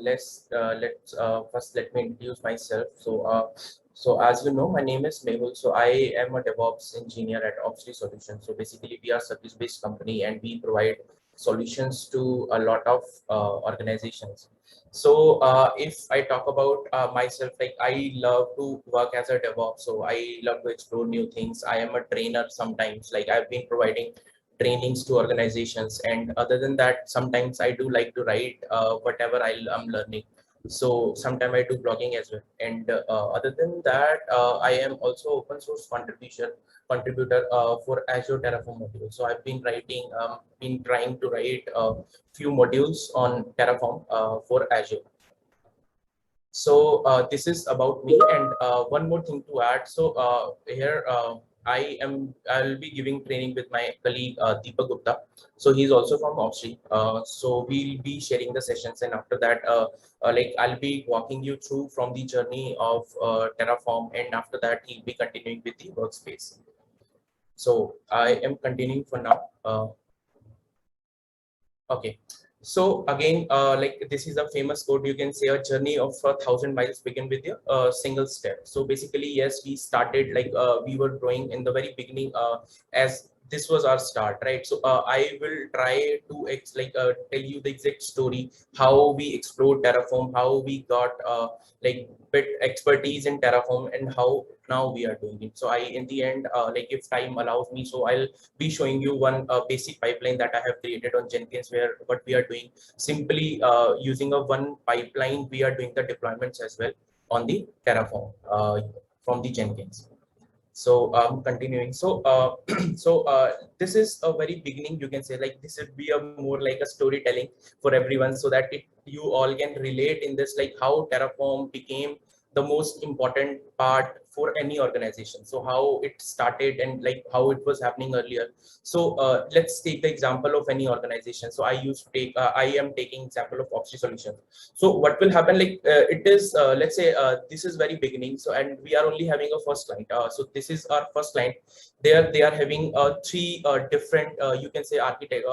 Let's first let me introduce myself. So as you know, my name is Mehul. So I am a DevOps engineer at Opsly Solutions. So basically, we are a service-based company and we provide solutions to a lot of organizations. So if I talk about myself, like I love to work as a DevOps. So I love to explore new things. I am a trainer sometimes. Like I've been providing trainings to organizations, and other than that sometimes I do like to write whatever I'm learning. So sometimes I do blogging as well, and other than that I am also open source contributor for Azure Terraform module. So I've been been trying to write a few modules on Terraform for Azure. So this is about me, and one more thing to add. So here I'll be giving training with my colleague Deepak Gupta. So he's also from Opsly. So we'll be sharing the sessions, and after that, like I'll be walking you through from the journey of Terraform, and after that he'll be continuing with the workspace. So I am continuing for now. Okay. So again, like this is a famous quote. You can say a journey of 1,000 miles begin with a single step. So basically, yes, we started like we were growing in the very beginning as this was our start, right? So I will try to tell you the exact story, how we explored Terraform, how we got like bit expertise in Terraform, and how now we are doing it. So I, in the end, like if time allows me, so I'll be showing you one basic pipeline that I have created on Jenkins, where what we are doing simply using a one pipeline, we are doing the deployments as well on the Terraform from the Jenkins. So continuing. So this is a very beginning. You can say like this would be a more like a storytelling for everyone, so that you all can relate in this, like how Terraform became the most important part for any organization. So how it started and like how it was happening earlier. So let's take the example of any organization. So I am taking example of Opsly Solutions. So what will happen, like it is let's say this is very beginning. So and we are only having a first client. So this is our first client. They are having three different you can say architect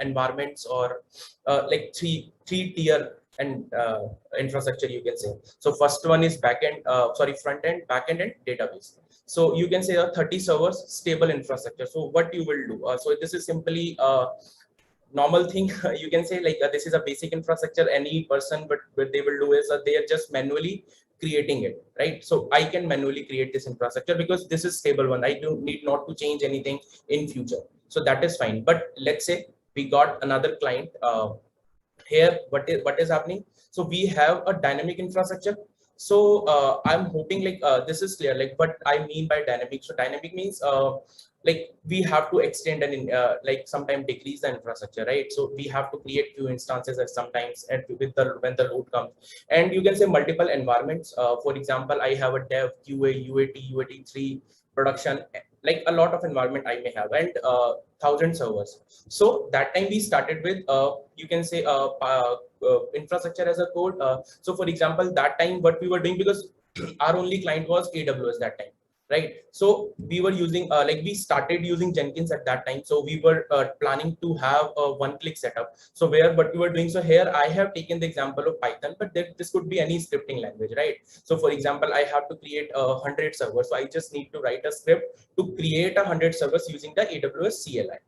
environments, or like three tier and infrastructure, you can say. So first one is backend, sorry, front end, backend, and database. So you can say a 30 servers stable infrastructure. So what you will do? So this is simply normal thing. You can say like this is a basic infrastructure. Any person, but what they will do is they are just manually creating it, right? So I can manually create this infrastructure because this is stable one. I do need not to change anything in future. So that is fine. But let's say we got another client. Here what is happening, so we have a dynamic infrastructure. So I'm hoping like this is clear, like what I mean by dynamic. So dynamic means like we have to extend and like sometimes decrease the infrastructure, right? So we have to create few instances at sometimes, and with the when the load comes, and you can say multiple environments. For example, I have a dev, QA, UAT3 production, like a lot of environment I may have, and 1,000 servers. So that time we started with you can say infrastructure as a code. So for example, that time what we were doing, because our only client was AWS that time, right? So we were using like we started using Jenkins at that time. So we were planning to have a one-click setup. So where what we were doing, so here I have taken the example of Python, but this could be any scripting language, right? So for example, I have to create 100 servers. So I just need to write a script to create 100 servers using the AWS CLI.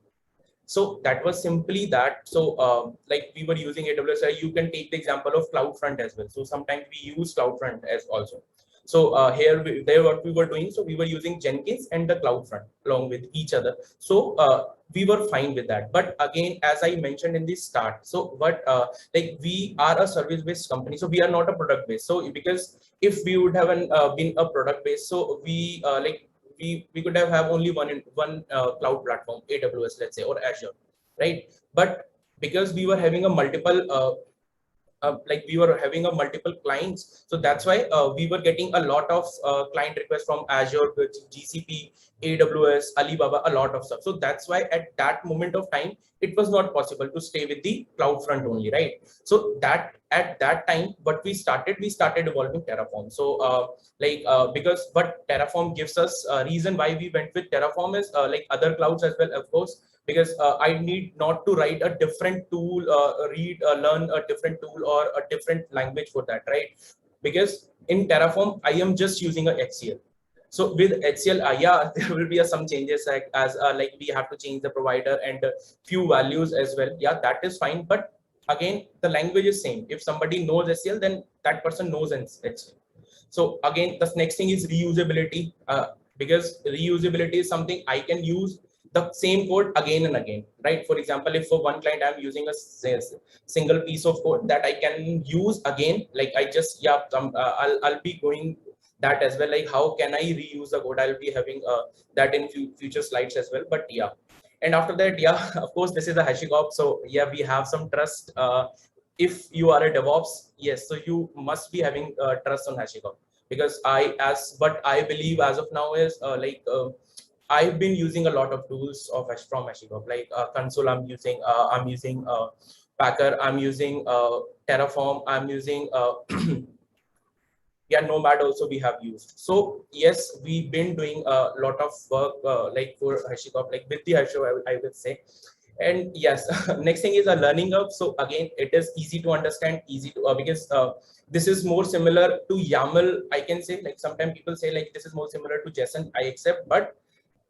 So that was simply that. So like we were using AWS. You can take the example of CloudFront as well. So sometimes we use CloudFront as also. So there what we were doing, so we were using Jenkins and the CloudFront along with each other. So we were fine with that. But again, as I mentioned in the start, so what like we are a service-based company, so we are not a product-based. So because if we would have been a product-based, so we like we could have only one cloud platform, AWS, let's say, or Azure, right? But because we were having a multiple like we were having a multiple clients, so that's why we were getting a lot of client requests from Azure, GCP, AWS, Alibaba, a lot of stuff. So that's why at that moment of time it was not possible to stay with the CloudFront only, right? So that at that time what we started evolving Terraform. So because what Terraform gives us, reason why we went with Terraform is like other clouds as well, of course, because I need not to write a different tool, learn a different tool or a different language for that, right? Because in Terraform, I am just using a HCL. So with HCL, yeah, there will be some changes like we have to change the provider and few values as well. Yeah, that is fine. But again, the language is same. If somebody knows HCL, then that person knows HCL. So again, the next thing is reusability, because reusability is something I can use the same code again and again, right? For example, if for one client I'm using a single piece of code that I can use again, like I just, yeah, I'll be going that as well. Like how can I reuse the code? I'll be having that in future slides as well. But yeah, and after that, yeah, of course, this is a HashiCorp. So yeah, we have some trust. If you are a DevOps, yes, so you must be having trust on HashiCorp, because what I believe as of now is I've been using a lot of tools from HashiCorp, like console. I'm using Packer. I'm using Terraform. I'm using yeah, Nomad also we have used. So yes, we've been doing a lot of work like for HashiCorp, like with the HashiCorp, I would say. And yes, next thing is a learning curve. So again, it is easy to understand, easy to because this is more similar to YAML. I can say, like sometimes people say like this is more similar to JSON. I accept, but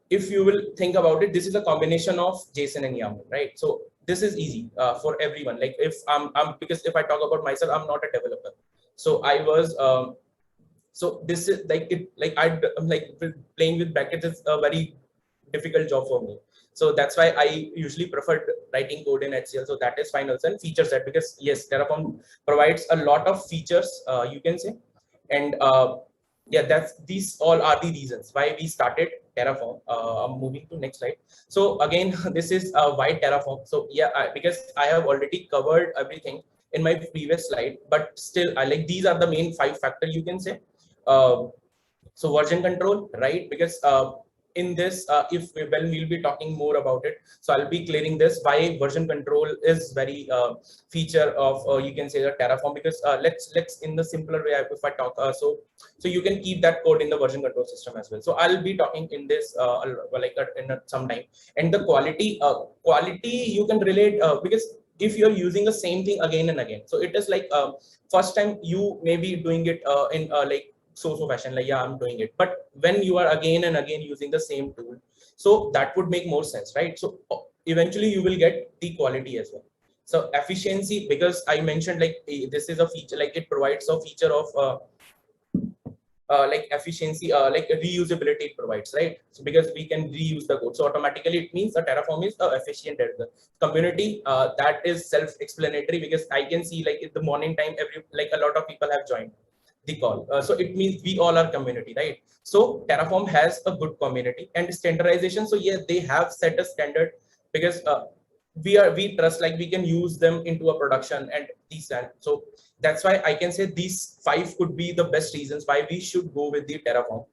if you will think about it, this is a combination of JSON and YAML, right? So this is easy for everyone. Like if I'm because if I talk about myself, I'm not a developer. So I was so this is like it like I'm like playing with brackets is a very difficult job for me. So that's why I usually prefer writing code in HCL. So that is fine also. And feature set, because yes, Terraform provides a lot of features, you can say. And yeah, these all are the reasons why we started Terraform. I'm moving to next slide. So again, this is why Terraform. So yeah, because I have already covered everything in my previous slide, but still I like these are the main 5 factors, you can say. Uh, so version control, right? Because in this, we'll be talking more about it. So I'll be clearing this why version control is very feature of you can say the Terraform. Because let's in the simpler way, if I talk, so you can keep that code in the version control system as well. So I'll be talking in this some time. And the quality you can relate because if you're using the same thing again and again, so it is like first time you may be doing it in like so fashion, like yeah, I'm doing it. But when you are again and again using the same tool, so that would make more sense, right? So eventually you will get the quality as well. So efficiency, because I mentioned like this is a feature, like it provides a feature of like efficiency, like reusability it provides, right? So because we can reuse the code, so automatically it means the Terraform is efficient at the community. That is self-explanatory, because I can see like in the morning time, like a lot of people have joined the call. So it means we all are community, right? So Terraform has a good community and standardization. So yeah, they have set a standard, because we trust, like we can use them into a production and these and so that's why I can say these 5 could be the best reasons why we should go with the Terraform.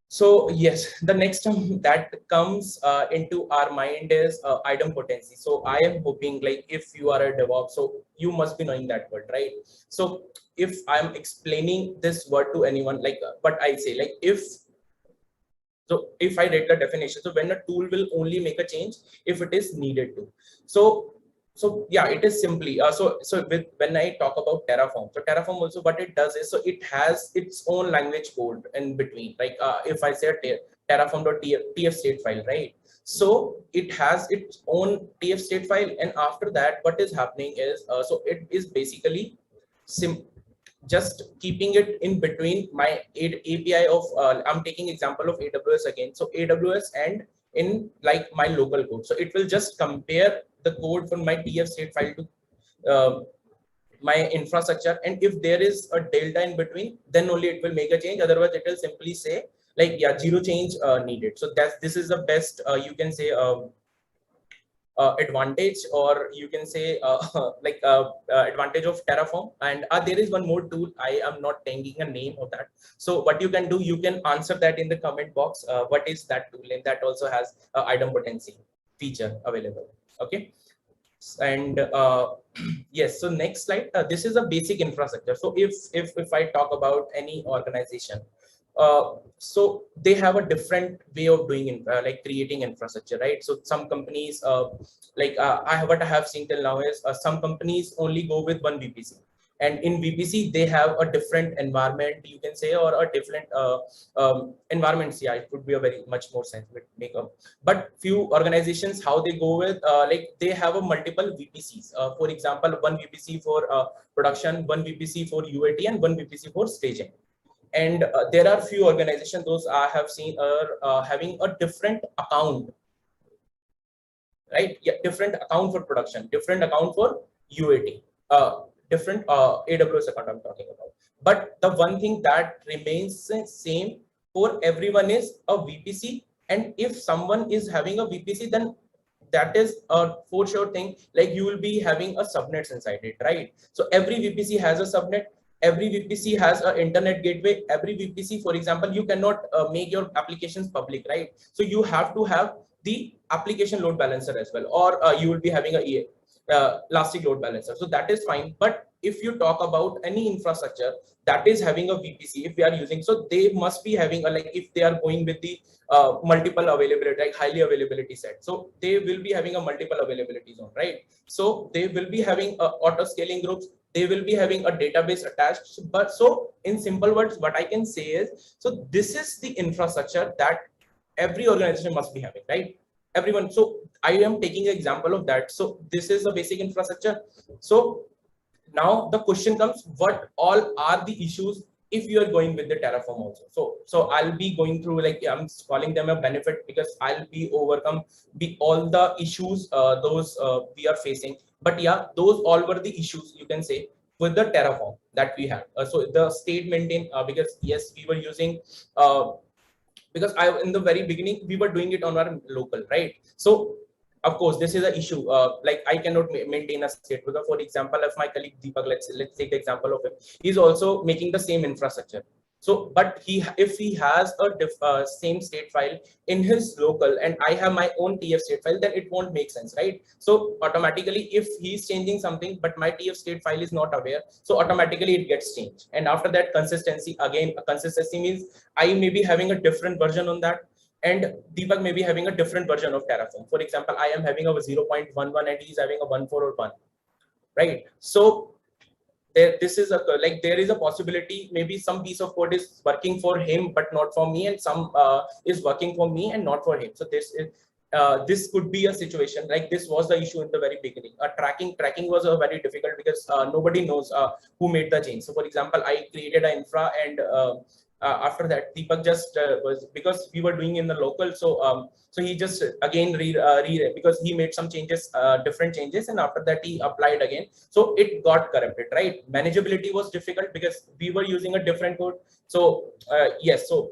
So yes, the next term that comes into our mind is idempotency. So I am hoping like if you are a DevOps, so you must be knowing that word, right? So if I'm explaining this word to anyone, like but I say like if I read the definition, so when a tool will only make a change if it is needed to. So yeah, it is simply with when I talk about Terraform, so Terraform also what it does is, so it has its own language code in between. Like if I say Terraform.tf state file, right? So it has its own TF state file, and after that, what is happening is so it is basically just keeping it in between my API of I'm taking example of AWS again. So AWS and in like my local code. So it will just compare the code from my TF state file to my infrastructure. And if there is a delta in between, then only it will make a change. Otherwise, it will simply say like, yeah, zero change needed. So this is the best, you can say, advantage, or you can say like advantage of Terraform. And there is one more tool, I am not taking a name of that. So what you can do, you can answer that in the comment box. What is that tool? And that also has idempotency feature available. Okay. And yes, so next slide, this is a basic infrastructure. So if I talk about any organization, so they have a different way of doing like creating infrastructure, right? So some companies what I have seen till now is some companies only go with one VPC, and in VPC they have a different environment, you can say, or a different environments. Yeah, it would be a very much more sense with makeup. But few organizations, how they go with like they have a multiple VPCs. For example, one VPC for production, one VPC for UAT, and one VPC for staging. And there are few organizations, those I have seen, are having a different account, right? Yeah, different account for production, different account for UAT, different AWS account I'm talking about. But the one thing that remains same for everyone is a VPC. And if someone is having a VPC, then that is a for sure thing, like you will be having a subnets inside it, right? So every VPC has a subnet, every VPC has an internet gateway, every VPC, for example, you cannot make your applications public, right? So you have to have the application load balancer as well, or you will be having a elastic load balancer. So that is fine. But if you talk about any infrastructure that is having a VPC, if we are using, so they must be having a, like if they are going with the multiple availability, like highly availability set, so they will be having a multiple availability zone, right? So they will be having auto scaling groups, they will be having a database attached. But so in simple words, what I can say is, so this is the infrastructure that every organization must be having, right? Everyone. So I am taking an example of that. So this is the basic infrastructure. So now the question comes, what all are the issues if you are going with the Terraform also? So I'll be going through, like I'm calling them a benefit, because I'll be overcome the all the issues those we are facing. But yeah, those all were the issues, you can say, with the Terraform that we had. So the state maintain, because yes, we were using because in the very beginning we were doing it on our local, right? So of course this is an issue, like I cannot maintain a state, because for example, if my colleague Deepak, let's take the example of him, he's also making the same infrastructure. So but if he has a same state file in his local, and I have my own TF state file, then it won't make sense, right? So automatically, if he's changing something but my TF state file is not aware, so automatically it gets changed. And after that, consistency, again, consistency means I may be having a different version on that, and Deepak may be having a different version of Terraform. For example, I am having a 0.11 and he's having a 1.4 or 1, right? So this is a, like there is a possibility maybe some piece of code is working for him but not for me, and some is working for me and not for him. So this could be a situation, like this was the issue in the very beginning. Tracking was a very difficult, because nobody knows who made the change. So for example, I created an infra, and after that Deepak just was, because we were doing in the local, so he just again because he made some changes, different changes, and after that he applied again, so it got corrupted, right? Manageability was difficult because we were using a different code. So yes, so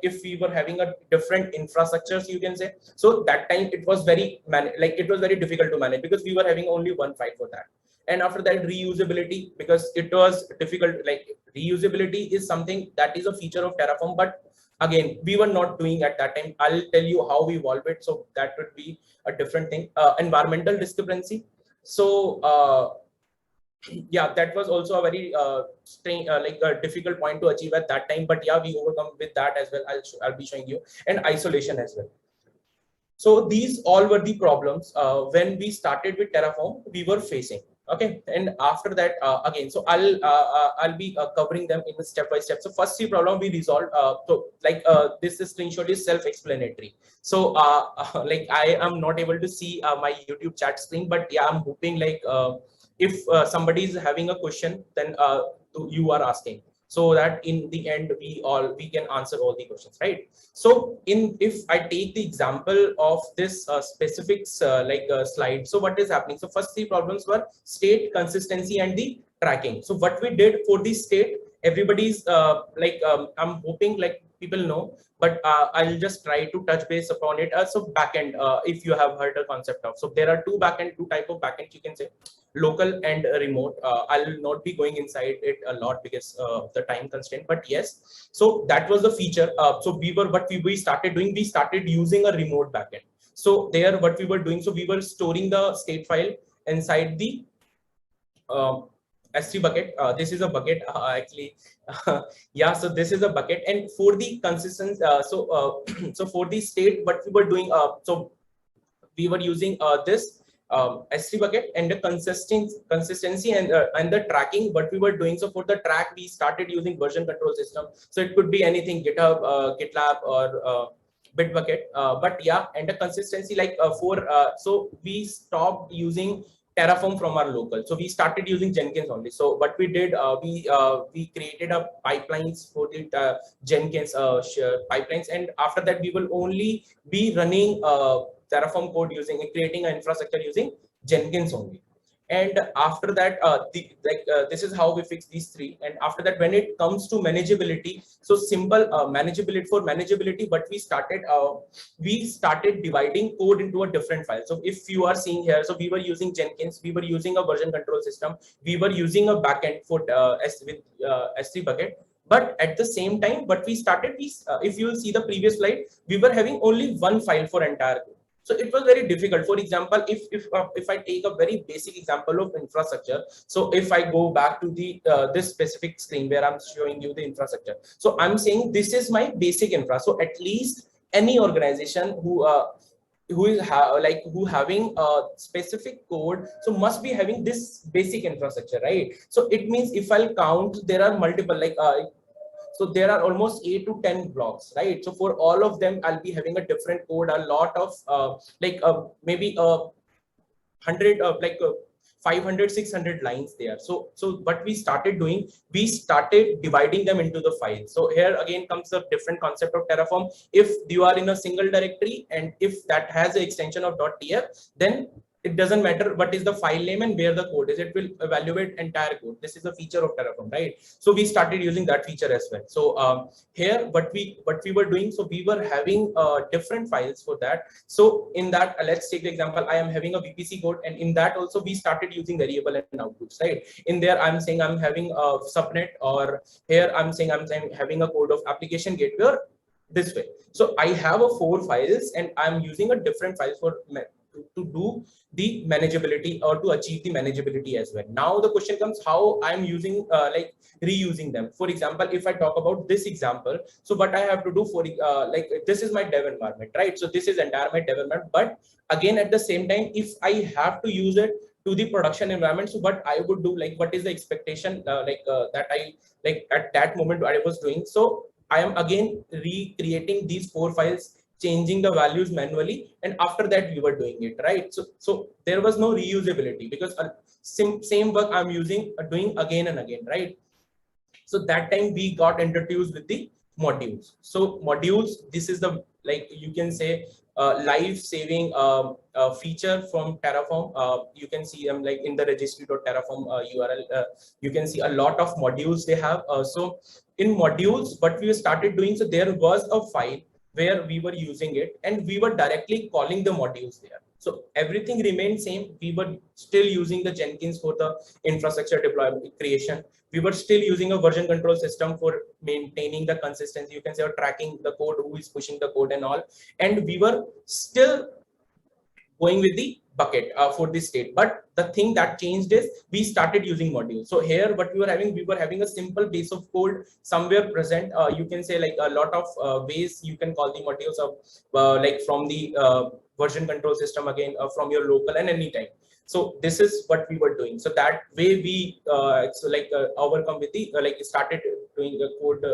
if we were having a different infrastructures, you can say, so that time it was very it was very difficult to manage, because we were having only one file for that. And after that, reusability, because it was difficult. Like reusability is something that is a feature of Terraform, but again, we were not doing at that time. I'll tell you how we evolve it, so that would be a different thing. Environmental discrepancy. So yeah, that was also a very like a difficult point to achieve at that time, but yeah, we overcome with that as well. I'll be showing you. And isolation as well. So these all were the problems when we started with Terraform we were facing. Okay, and after that, again, so I'll be covering them in the step by step. So first three problem we resolved. So like this screenshot is self-explanatory. So like I am not able to see my YouTube chat screen, but yeah, I'm hoping like if somebody is having a question, then you are asking, so that in the end we can answer all the questions, right? So if I take the example of this specific slide, so what is happening? So first three problems were state, consistency, and the tracking. So what we did for the state, everybody's I'm hoping like people know, but I'll just try to touch base upon it. So backend, if you have heard the concept of, so there are two type of backend, you can say, local and remote. I'll not be going inside it a lot because of the time constraint, but yes, so that was the feature. So we started doing, we started using a remote backend. So there what we were doing, so we were storing the state file inside the S3 bucket. This is a bucket actually. Yeah, so this is a bucket, and for the consistency, so for the state, what we were doing, so we were using this S3 bucket, and the consistency and the tracking what we were doing. So for the track, we started using version control system. So it could be anything, GitHub, GitLab, or Bitbucket. But yeah, and the consistency, like so we stopped using Terraform from our local. So we started using Jenkins only. So what we did, we created a pipelines for the Jenkins pipelines, and after that we will only be running Terraform code using creating an infrastructure using Jenkins only. And after that, this is how we fix these three. And after that, when it comes to manageability, so simple manageability for manageability, but we started dividing code into a different file. So if you are seeing here, so we were using Jenkins, we were using a version control system, we were using a backend for S3 bucket. But at the same time, what we started, if you will see the previous slide, we were having only one file for entire code. So it was very difficult. For example, if I take a very basic example of infrastructure, so if I go back to the this specific screen where I'm showing you the infrastructure, so I'm saying this is my basic infra. So at least any organization who is having a specific code, so must be having this basic infrastructure, right? So it means if I'll count, there are multiple, so there are almost 8 to 10 blocks, right? So for all of them, I'll be having a different code, a lot of maybe 100 500 600 lines there. So what we started doing, we started dividing them into the files. So here again comes the different concept of Terraform. If you are in a single directory, and if that has an extension of .tf, then it doesn't matter what is the file name and where the code is, it will evaluate entire code. This is a feature of Terraform, right? So we started using that feature as well. So here what we were doing, so we were having different files for that. So in that, let's take the example, I am having a VPC code, and in that also we started using variable and outputs, right? In there I'm saying I'm having a subnet, or here I'm saying I'm having a code of application gateway, or this way. So I have a 4 files, and I'm using a different file for to do the manageability, or to achieve the manageability as well. Now the question comes, how I'm using reusing them. For example, if I talk about this example, so what I have to do for this is my dev environment, right? So this is entire my dev environment, but again at the same time, if I have to use it to the production environment, so what I would do, what is the expectation that I at that moment I was doing. So I am again recreating these 4 files, changing the values manually, and after that we were doing it, right? So there was no reusability, because same work I'm doing again and again, right? So that time we got introduced with the modules. So modules, this is the, you can say, life-saving feature from Terraform. You can see them in the registry.terraform URL. You can see a lot of modules they have. So in modules, what we started doing, so there was a file where we were using it, and we were directly calling the modules there. So everything remained same. We were still using the Jenkins for the infrastructure deployment creation. We were still using a version control system for maintaining the consistency. You can say, or tracking the code, who is pushing the code and all. And we were still going with the bucket for this state. But the thing that changed is we started using modules. So here what we were having a simple base of code somewhere present. You can say a lot of ways you can call the modules of from the version control system, again from your local and anytime. So this is what we were doing. So that way we overcome with the started doing the code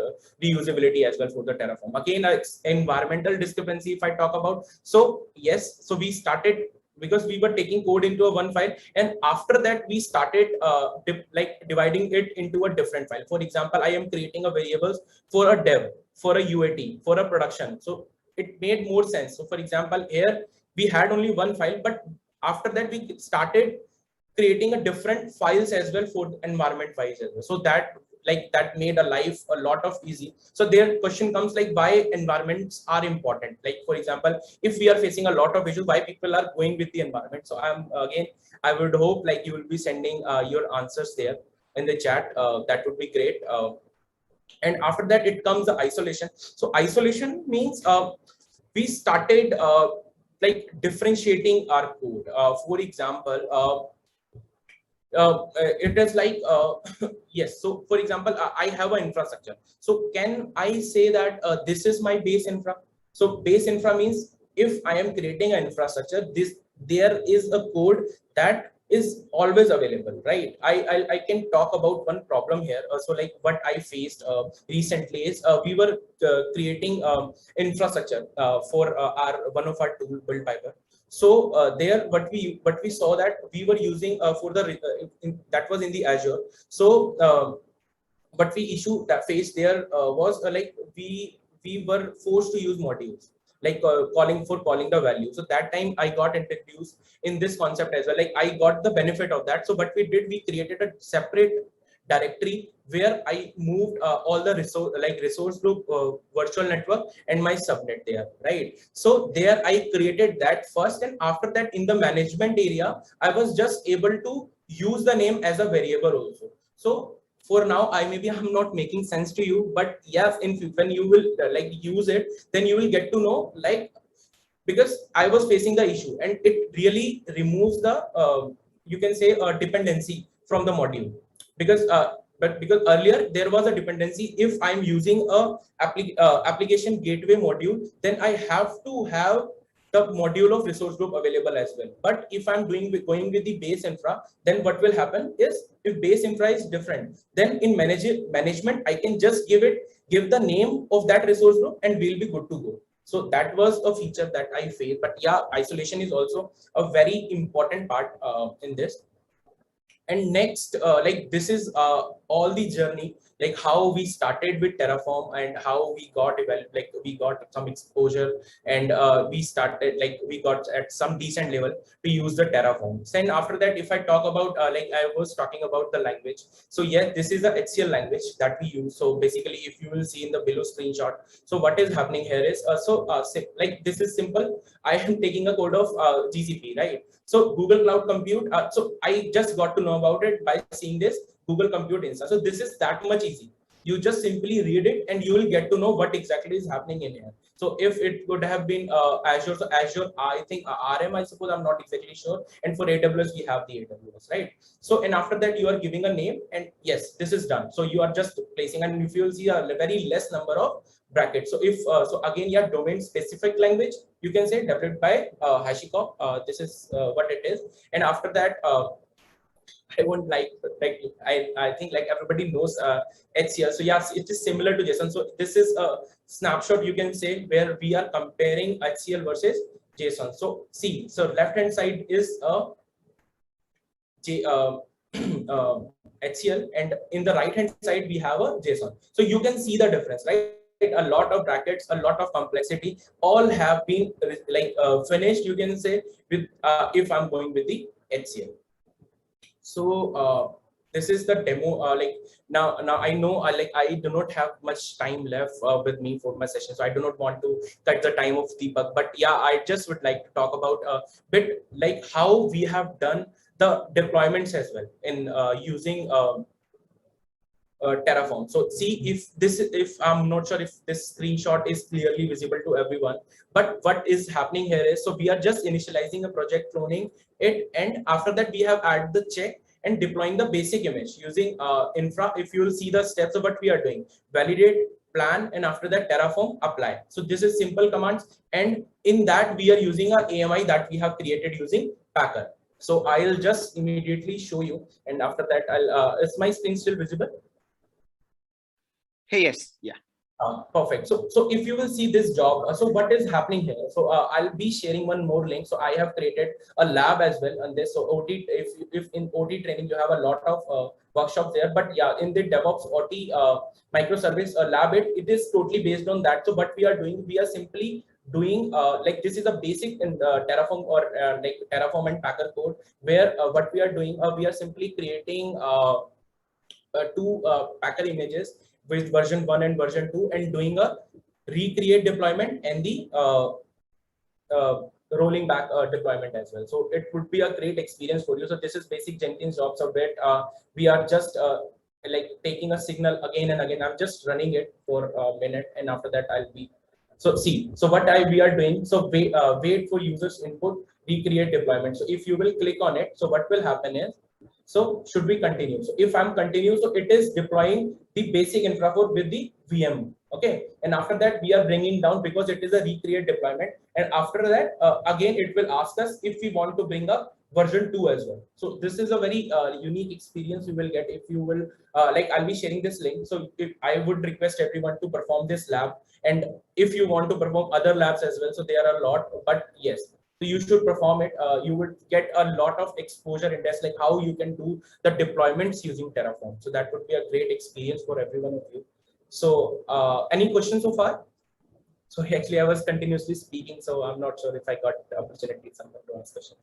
reusability as well for the Terraform. Again, environmental discrepancy if I talk about. So yes, so we started, because we were taking code into a one file, and after that we started dividing it into a different file. For example, I am creating a variables for a dev, for a UAT, for a production. So it made more sense. So for example, here we had only one file, but after that we started creating a different files as well for environment wise as well. So that that made a life a lot of easy. So their question comes why environments are important. For example, if we are facing a lot of issues, why people are going with the environment. So I would hope you will be sending your answers there in the chat. That would be great. And after that it comes the isolation. So isolation means we started differentiating our code. For example, it is like yes. So for example, I have an infrastructure. So can I say that this is my base infra? So base infra means if I am creating an infrastructure, this there is a code that is always available, right? I can talk about one problem here. So like what I faced recently is we were creating infrastructure for our one of our tool build piper. So there, what we saw that we were using for the that was in the Azure. So what we issue that faced there was like we were forced to use modules like calling the value. So that time I got introduced in this concept as well. Like I got the benefit of that. So what we did, we created a separate directory where I moved all the resource group virtual network and my subnet there, right? So there I created that first, and after that in the management area, I was just able to use the name as a variable also. So for now, I'm not making sense to you, but yes, when you will like use it, then you will get to know, like, because I was facing the issue and it really removes the you can say dependency from the module, because but because earlier there was a dependency. If I'm using a application gateway module, then I have to have the module of resource group available as well. But if I'm going with the base infra, then what will happen is, if base infra is different, then in management I can just give the name of that resource group and we'll be good to go. So that was a feature that I faced. But yeah, isolation is also a very important part in this. And next, like this is all the journey, like how we started with Terraform and how we got developed, like we got some exposure, and we started, like we got at some decent level to use the Terraform. Then after that, if I talk about like I was talking about the language. So yeah, this is the HCL language that we use. So basically, if you will see in the below screenshot, so what is happening here is like this is simple. I am taking a code of GCP, right? So Google Cloud Compute. So I just got to know about it by seeing this Google Compute instance. So this is that much easy. You just simply read it and you will get to know what exactly is happening in here. So if it would have been Azure, so Azure, I think RM, I suppose, I'm not exactly sure. And for AWS, we have the AWS, right? So, and after that, you are giving a name, and yes, this is done. So you are just placing, and if you will see a very less number of brackets. So if so again, yeah, domain specific language, you can say developed by HashiCorp. This is what it is. And after that, I won't like I think like everybody knows HCL. So yes, it is similar to JSON. So this is a snapshot, you can say, where we are comparing HCL versus JSON. So see, so left hand side is a HCL, and in the right hand side we have a JSON. So you can see the difference, right? A lot of brackets, a lot of complexity, all have been like finished, you can say, with if I'm going with the HCL. So this is the demo. Like now I know I do not have much time left with me for my session, so I do not want to cut the time of Deepak. But yeah, I just would like to talk about a bit like how we have done the deployments as well in using Terraform. So see if I'm not sure if this screenshot is clearly visible to everyone, but what is happening here is, so we are just initializing a project, cloning it, and after that we have added the check and deploying the basic image using infra. If you will see the steps of what we are doing: validate, plan, and after that Terraform, apply. So this is simple commands, and in that we are using our AMI that we have created using Packer. So I'll just immediately show you, and after that I'll is my screen still visible? Hey, yes, yeah. Perfect. So if you will see this job, so what is happening here? So I'll be sharing one more link. So I have created a lab as well on this. So OT, if in OT training you have a lot of workshops there, but yeah, in the DevOps OT microservice lab, it is totally based on that. So what we are doing, we are simply doing like this is a basic in Terraform or like Terraform and Packer code, where what we are doing, we are simply creating two Packer images with version 1 and version 2 and doing a recreate deployment and the rolling back deployment as well. So it would be a great experience for you. So this is basic Jenkins jobs of it. We are just like taking a signal again and again. I'm just running it for a minute, and after that I'll be. So see, so what we are doing, so wait for users input, recreate deployment. So if you will click on it, so what will happen is, So should we continue? So if I'm continue, so it is deploying the basic infra code with the VM. Okay, and after that we are bringing down because it is a recreate deployment. And after that, again, it will ask us if we want to bring up version 2 as well. So this is a very unique experience you will get if you will like I'll be sharing this link. So if I would request everyone to perform this lab, and if you want to perform other labs as well, so there are a lot, but yes, so you should perform it. You would get a lot of exposure in this, like how you can do the deployments using Terraform. So that would be a great experience for every one of you. So any questions so far? So actually I was continuously speaking, so I'm not sure if I got the opportunity someone to ask questions.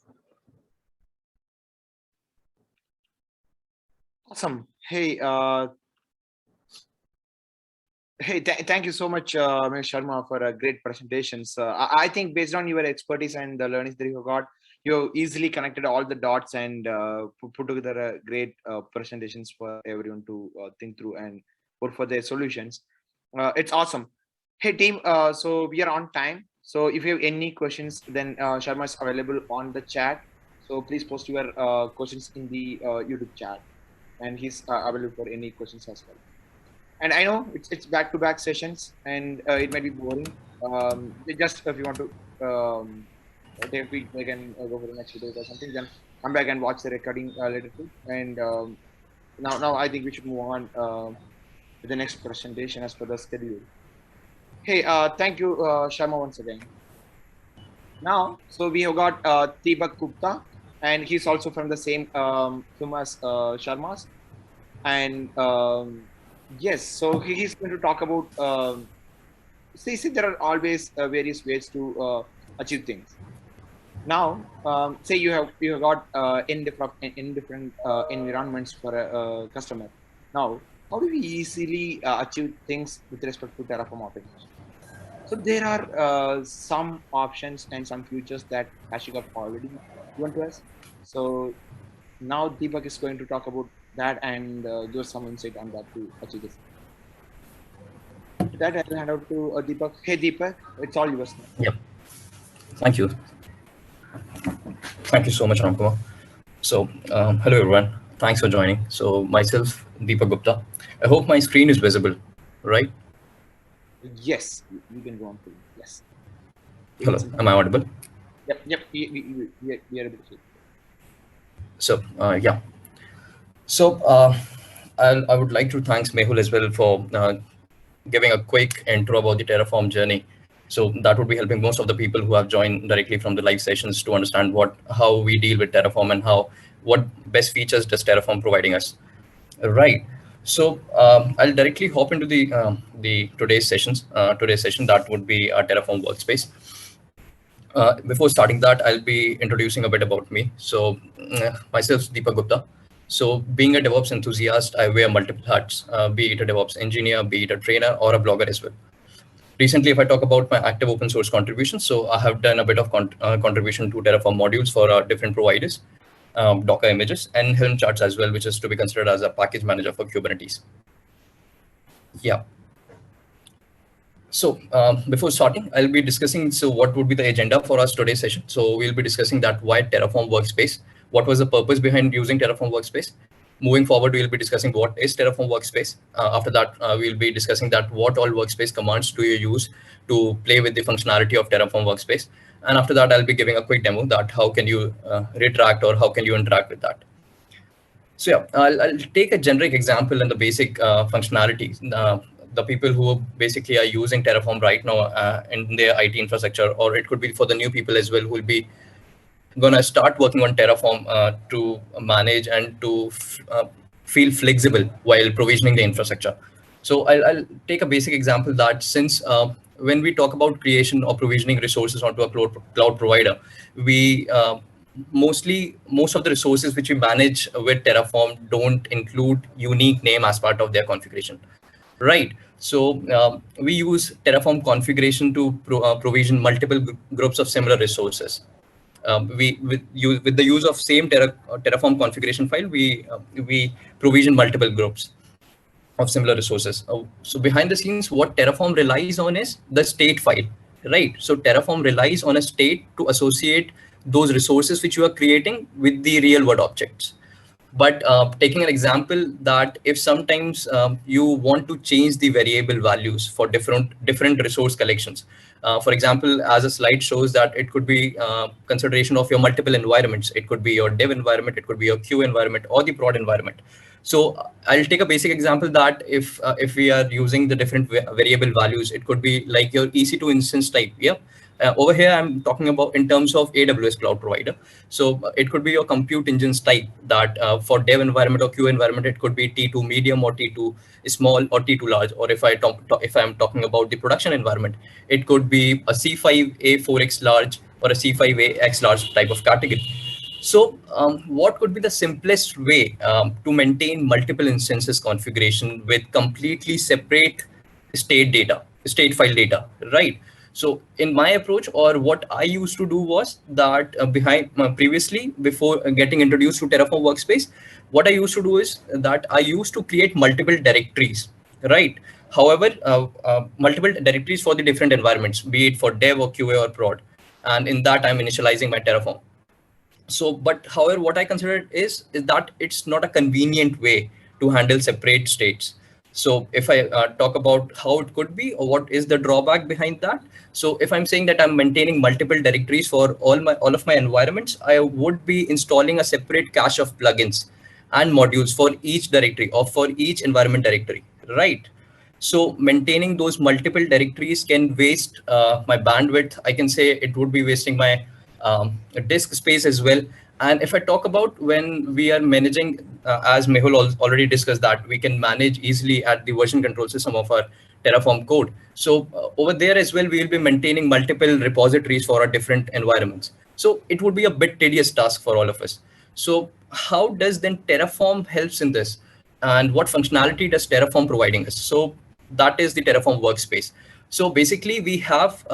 Awesome. Hey, thank you so much, Ms. Sharma, for great presentations. I think based on your expertise and the learnings that you got, you easily connected all the dots and put together great presentations for everyone to think through and put for their solutions. It's awesome. Hey team, so we are on time. So if you have any questions, then Sharma is available on the chat. So please post your questions in the YouTube chat, and he's available for any questions as well. And I know it's back-to-back sessions, and it might be boring. Just if you want to take a week, can go for the next video or something, then come back and watch the recording later too. And now I think we should move on to the next presentation as per the schedule. Hey, thank you, Sharma, once again. Now, so we have got Deepak Gupta, and he's also from the same firm as Sharma's. And yes, so he's going to talk about. See, there are always various ways to achieve things. Now, say you have got in different environments for a customer. Now, how do we easily achieve things with respect to Terraform automation? So there are some options and some features that HashiCorp already given to us. So now Deepak is going to talk about that and give some insight on that to achieve this. With that, I'll hand out to Deepak. Hey Deepak, it's all yours now. Yep. Thank you. Thank you so much, Ramkumar. So hello everyone. Thanks for joining. So myself, Deepak Gupta. I hope my screen is visible, right? Yes, you can go on to yes. Hello, am I audible? Yep. We are able to see. So yeah. So I would like to thank Mehul as well for giving a quick intro about the Terraform journey. So that would be helping most of the people who have joined directly from the live sessions to understand how we deal with Terraform and what best features does Terraform providing us. Right. So I'll directly hop into the today's session that would be our Terraform workspace. Before starting that, I'll be introducing a bit about me. So myself, Deepak Gupta. So being a DevOps enthusiast, I wear multiple hats, be it a DevOps engineer, be it a trainer or a blogger as well. Recently, if I talk about my active open source contributions, so I have done a bit of contribution to Terraform modules for different providers, Docker images, and Helm charts as well, which is to be considered as a package manager for Kubernetes. Yeah. So before starting, I'll be discussing, so what would be the agenda for us today's session. So we'll be discussing that why Terraform Workspace, what was the purpose behind using Terraform Workspace. Moving forward, we'll be discussing what is Terraform Workspace. After that, we'll be discussing that what all workspace commands do you use to play with the functionality of Terraform Workspace. And after that, I'll be giving a quick demo that how can you retract or how can you interact with that. So yeah, I'll take a generic example and the basic functionalities. The people who basically are using Terraform right now in their IT infrastructure, or it could be for the new people as well who will be going to start working on Terraform to manage and to feel flexible while provisioning the infrastructure. So I'll take a basic example that since when we talk about creation or provisioning resources onto a cloud provider, we most of the resources which we manage with Terraform don't include unique name as part of their configuration. Right. So we use Terraform configuration to provision multiple groups of similar resources. With the use of same Terraform configuration file, we provision multiple groups of similar resources. So behind the scenes, what Terraform relies on is the state file, right? So Terraform relies on a state to associate those resources which you are creating with the real world objects. But taking an example that if sometimes you want to change the variable values for different resource collections, for example, as a slide shows that it could be consideration of your multiple environments. It could be your dev environment, it could be your queue environment, or the prod environment. So I'll take a basic example that if we are using the different variable values, it could be like your EC2 instance type. Yeah. Over here, I'm talking about in terms of AWS cloud provider. So it could be your compute engines type that for dev environment or queue environment, it could be T2 medium or T2 small or T2 large. Or if I'm talking about the production environment, it could be a C5A 4x large or a C5A X large type of category. So what could be the simplest way to maintain multiple instances configuration with completely separate state file data, right? So in my approach, or what I used to do was that previously, before getting introduced to Terraform Workspace, what I used to do is that I used to create multiple directories, right? However, multiple directories for the different environments, be it for dev or QA or prod. And in that, I'm initializing my Terraform. So, but however, what I consider is that it's not a convenient way to handle separate states. So if I talk about how it could be or what is the drawback behind that. So if I'm saying that I'm maintaining multiple directories for all of my environments, I would be installing a separate cache of plugins and modules for each directory or for each environment directory, right? So maintaining those multiple directories can waste my bandwidth. I can say it would be wasting my disk space as well. And if I talk about when we are managing, as Mehul already discussed, that we can manage easily at the version control system of our Terraform code. So over there as well, we will be maintaining multiple repositories for our different environments. So it would be a bit tedious task for all of us. So how does then Terraform helps in this? And what functionality does Terraform providing us? So that is the Terraform workspace. So basically we have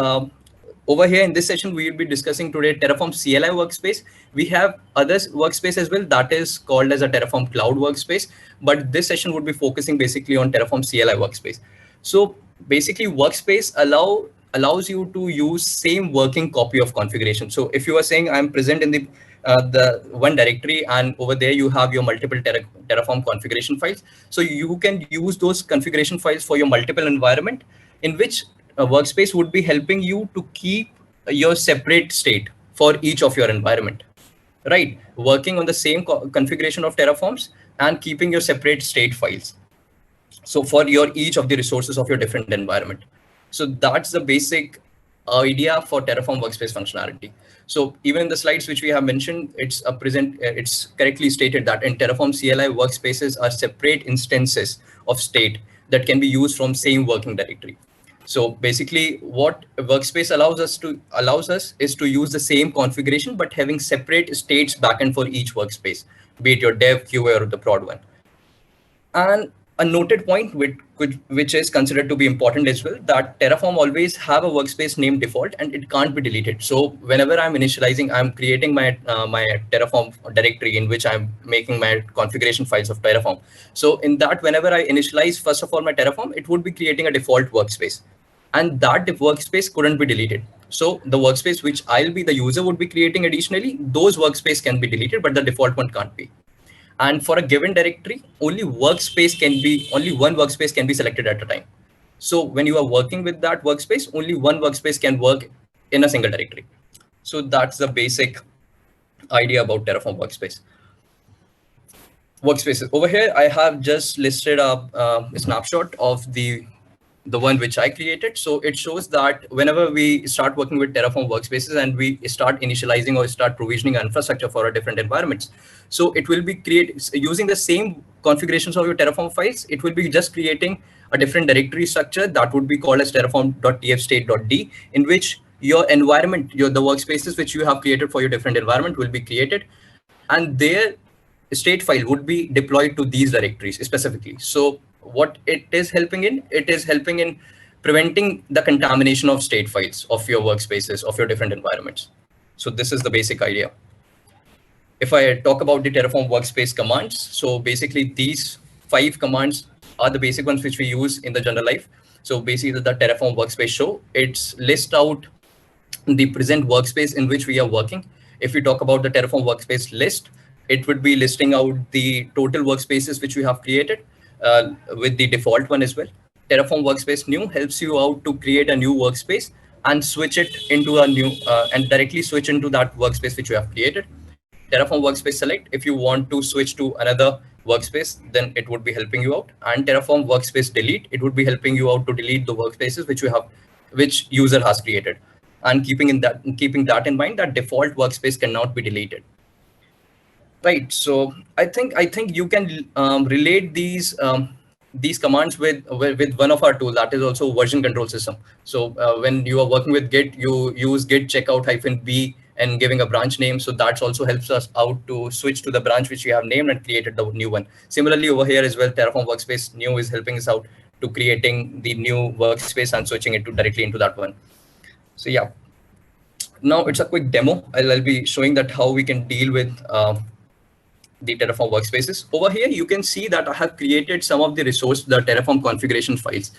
over here in this session, we will be discussing today Terraform CLI workspace. We have other workspace as well that is called as a Terraform cloud workspace, but this session would be focusing basically on Terraform CLI workspace. So basically workspace allows you to use same working copy of configuration. So if you are saying I'm present in the one directory and over there you have your multiple Terraform configuration files. So you can use those configuration files for your multiple environment in which a workspace would be helping you to keep your separate state for each of your environment, right? Working on the same configuration of Terraforms and keeping your separate state files. So for your each of the resources of your different environment. So that's the basic idea for Terraform workspace functionality. So even in the slides which we have mentioned, it's correctly stated that in Terraform CLI workspaces are separate instances of state that can be used from same working directory. So basically what a workspace allows us is to use the same configuration, but having separate states backend for each workspace, be it your dev, QA, or the prod one. And a noted point which is considered to be important as well, that Terraform always have a workspace name default and it can't be deleted. So whenever I'm initializing, I'm creating my Terraform directory in which I'm making my configuration files of Terraform. So in that, whenever I initialize, first of all, my Terraform, it would be creating a default workspace. And that workspace couldn't be deleted. So the workspace which I'll be the user would be creating additionally, those workspace can be deleted, but the default one can't be. And for a given directory, only one workspace can be selected at a time. So when you are working with that workspace, only one workspace can work in a single directory. So that's the basic idea about Terraform workspace. Workspaces. Over here, I have just listed a snapshot of the one which I created. So it shows that whenever we start working with Terraform workspaces and we start initializing or start provisioning infrastructure for our different environments, so it will be using the same configurations of your Terraform files. It will be just creating a different directory structure that would be called as terraform.tfstate.d, in which your environment, the workspaces which you have created for your different environment will be created, and their state file would be deployed to these directories specifically. So what it is helping in preventing the contamination of state files of your workspaces, of your different environments. So this is the basic idea. If I talk about the Terraform workspace commands, so basically these 5 commands are the basic ones which we use in the general life. So basically the Terraform workspace show, it's list out the present workspace in which we are working. If we talk about the Terraform workspace list, it would be listing out the total workspaces which we have created with the default one as well. Terraform Workspace New helps you out to create a new workspace and switch it into a new and directly switch into that workspace which you have created. Terraform Workspace Select, if you want to switch to another workspace, then it would be helping you out. And Terraform Workspace Delete, it would be helping you out to delete the workspaces which user has created. And keeping that in mind, that default workspace cannot be deleted. Right. So I think you can relate these commands with one of our tools, that is also version control system. So when you are working with Git, you use git checkout -b and giving a branch name. So that also helps us out to switch to the branch which we have named and created the new one. Similarly, over here as well, Terraform Workspace New is helping us out to creating the new workspace and switching it directly into that one. So yeah, now it's a quick demo. I'll be showing that how we can deal with the Terraform workspaces. Over here, you can see that I have created some of the the Terraform configuration files,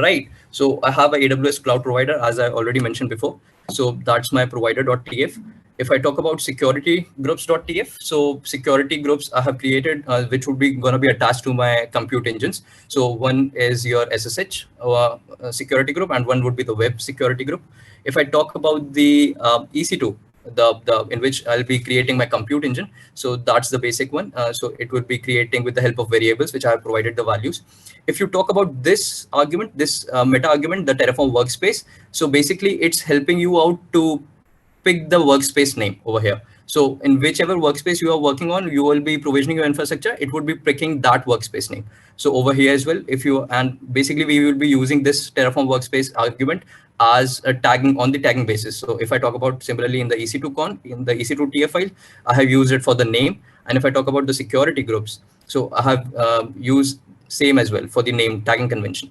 right? So I have a AWS cloud provider, as I already mentioned before. So that's my provider.tf. If I talk about security groups.tf, so security groups I have created, which would be going to be attached to my compute engines. So one is your SSH security group, and one would be the web security group. If I talk about the EC2, the in which I'll be creating my compute engine. So that's the basic one. So it would be creating with the help of variables, which I have provided the values. If you talk about this argument, this meta argument, the Terraform workspace. So basically it's helping you out to pick the workspace name over here. So in whichever workspace you are working on, you will be provisioning your infrastructure. It would be picking that workspace name. So over here as well, and basically we will be using this Terraform workspace argument as a tagging on the tagging basis. So if I talk about similarly in the EC2 TF file, I have used it for the name. And if I talk about the security groups, so I have used same as well for the name tagging convention.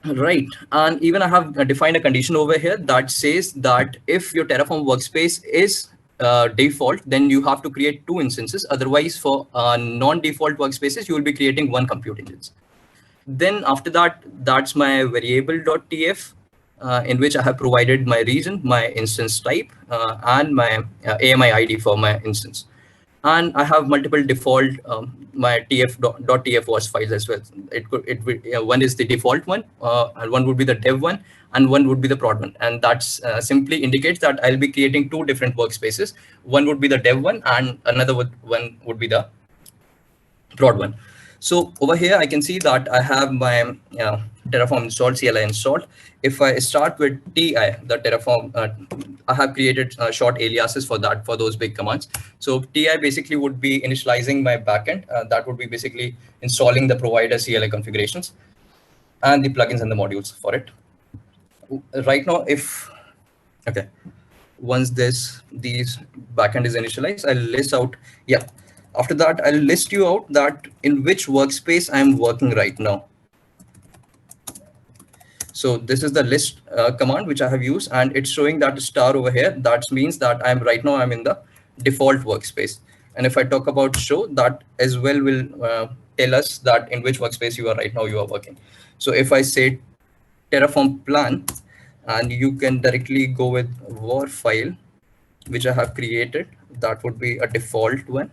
Right. And even I have defined a condition over here that says that if your Terraform workspace is default, then you have to create 2 instances. Otherwise, for non-default workspaces, you will be creating 1 compute instance. Then after that, that's my variable.tf, in which I have provided my region, my instance type, and my AMI ID for my instance. And I have multiple default my .tf was files as well. One is the default one, and one would be the dev one, and one would be the prod one. And that's simply indicates that I'll be creating 2 different workspaces. One would be the dev one, and another one would be the prod one. So over here, I can see that I have my Terraform installed, CLI installed. If I start with TI, the Terraform, I have created short aliases for those big commands. So TI basically would be initializing my backend. That would be basically installing the provider CLI configurations and the plugins and the modules for it. Right now, once these backend is initialized, I'll list out, After that, I'll list you out that in which workspace I'm working right now. So this is the list command which I have used, and it's showing that star over here. That means that I'm in the default workspace. And if I talk about show, that as well will tell us that in which workspace you are working. So if I say Terraform plan, and you can directly go with war file, which I have created, that would be a default one.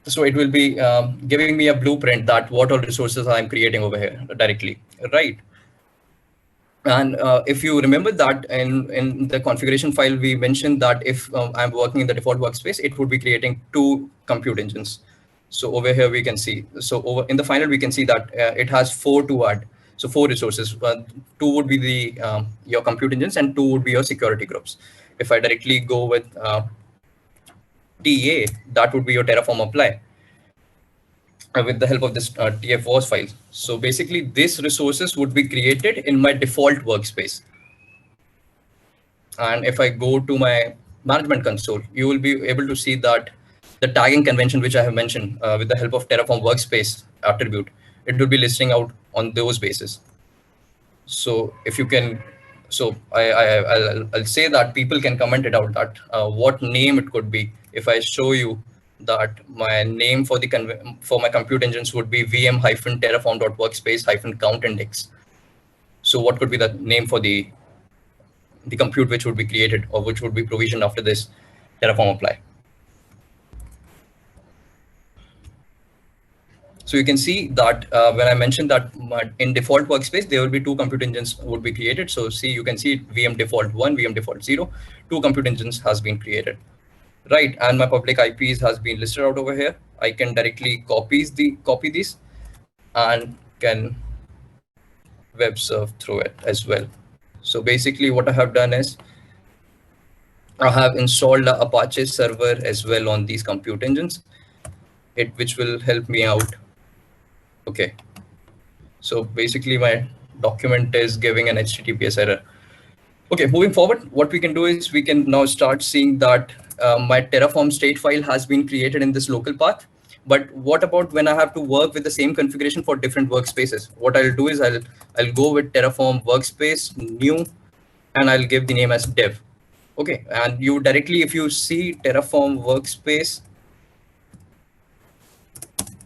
So it will be giving me a blueprint that what all resources I'm creating over here directly, right? And if you remember that in the configuration file, we mentioned that if I'm working in the default workspace, it would be creating 2 compute engines. So over here we can see, so over in the final, we can see that it has 4 to add. So 4 resources, 2 would be the your compute engines and 2 would be your security groups. If I directly go with TA, that would be your Terraform apply with the help of this TFWAS file. So basically these resources would be created in my default workspace. And if I go to my management console, you will be able to see that the tagging convention, which I have mentioned with the help of Terraform workspace attribute, it will be listing out on those bases. So if you can, so I'll say that people can comment it out that what name it could be. If I show you that my name for my compute engines would be vm-terraform.workspace-count index. So what could be the name for the the compute which would be created or which would be provisioned after this Terraform apply. So you can see that when I mentioned that in default workspace, there will be two compute engines would be created. So see, you can see VM default 1, VM default 0, two compute engines has been created. Right, and my public IPs has been listed out over here. I can directly copy these and can web surf through it as well. So basically what I have done is I have installed the Apache server as well on these compute engines, which will help me out. Okay. So basically my document is giving an HTTPS error. Okay, moving forward, what we can do is we can now start seeing that my Terraform state file has been created in this local path. But what about when I have to work with the same configuration for different workspaces? What I'll do is I'll go with Terraform workspace, new, and I'll give the name as dev. Okay, and you directly, if you see Terraform workspace.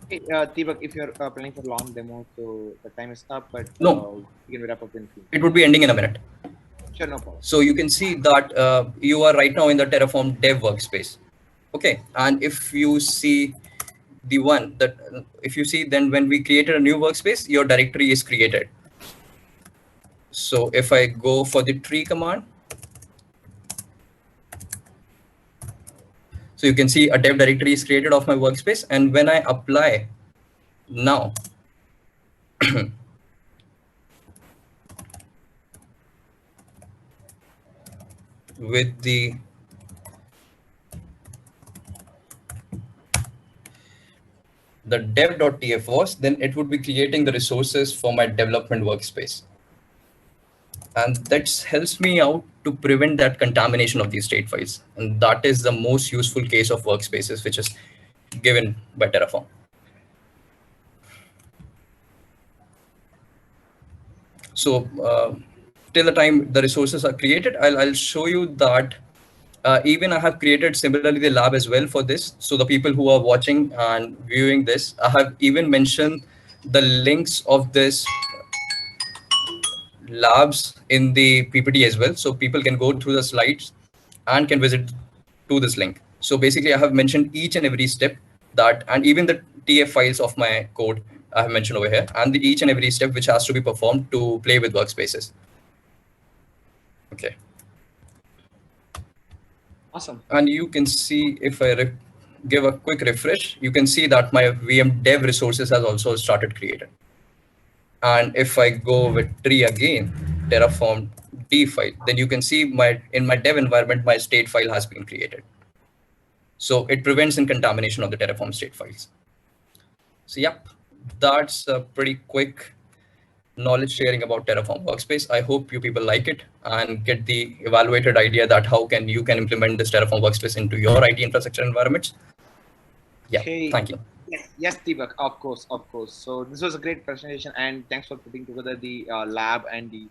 Hey, Deepak, if you're planning for long demo, so the time is up, but No, we can wrap up in a few. it would be ending in a minute. Sure, no problem. So you can see that you are right now in the Terraform dev workspace. Okay, and if you see the one that if you see, then when we created a new workspace, your directory is created. So if I go for the tree command, so you can see a dev directory is created of my workspace. And when I apply now, with the dev.tf was, then it would be creating the resources for my development workspace. And that helps me out to prevent that contamination of these state files. And that is the most useful case of workspaces, which is given by Terraform. So till the time the resources are created, I'll show you that even I have created similarly the lab as well for this. So the people who are watching and viewing this, I have even mentioned the links of this labs in the PPT as well. So people can go through the slides and can visit to this link. So basically I have mentioned each and every step that, and even the TF files of my code I have mentioned over here, and each and every step which has to be performed to play with workspaces. Okay. Awesome. And you can see if I give a quick refresh, you can see that my VM dev resources has also started created. And if I go with tree again, Terraform D file, then you can see in my dev environment, my state file has been created. So it prevents in contamination of the Terraform state files. So yep, that's a pretty quick knowledge sharing about Terraform workspace. I hope you people like it and get the evaluated idea that how you can implement this Terraform workspace into your IT infrastructure environments. Yeah, Hey, thank you. Yes, Deepak, of course, of course. So this was a great presentation, and thanks for putting together the lab and the